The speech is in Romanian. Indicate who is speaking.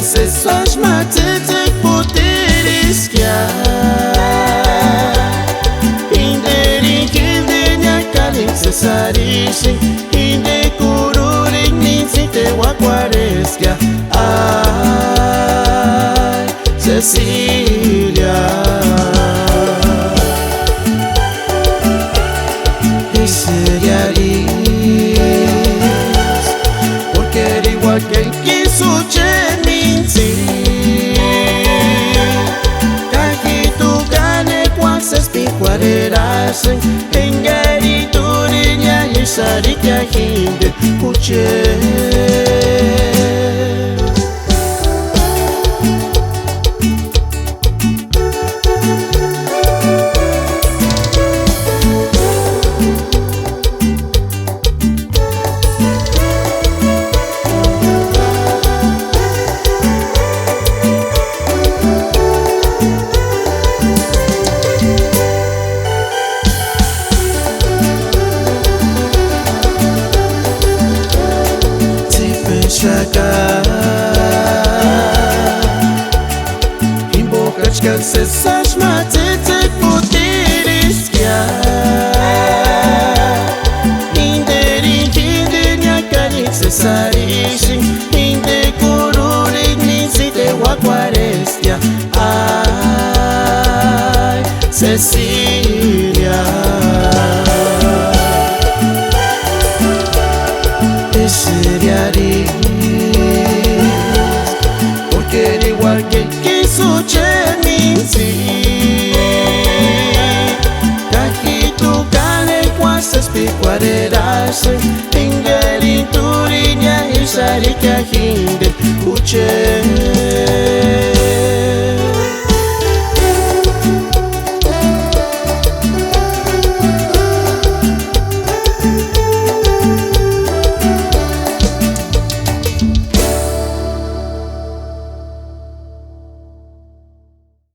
Speaker 1: se sois matete poteriskia Inderi kildinya kalin se sarishi Inde kururik ninsite wakwareskia Ay, Cecilia Porque era igual que el quiso minci Kajitu kane kuases picuarerase Engari turinya yisari kahinde kuche Imbokačka se sašmatete poteriskia Inderi kildinya kalin se sarishi Inde kururik ninsite wakwareskia Ay, Cecilia Porque era igual que el quiso minci Kajitu kane kuases picuarerase Ingeri turinya isari kahinde kuche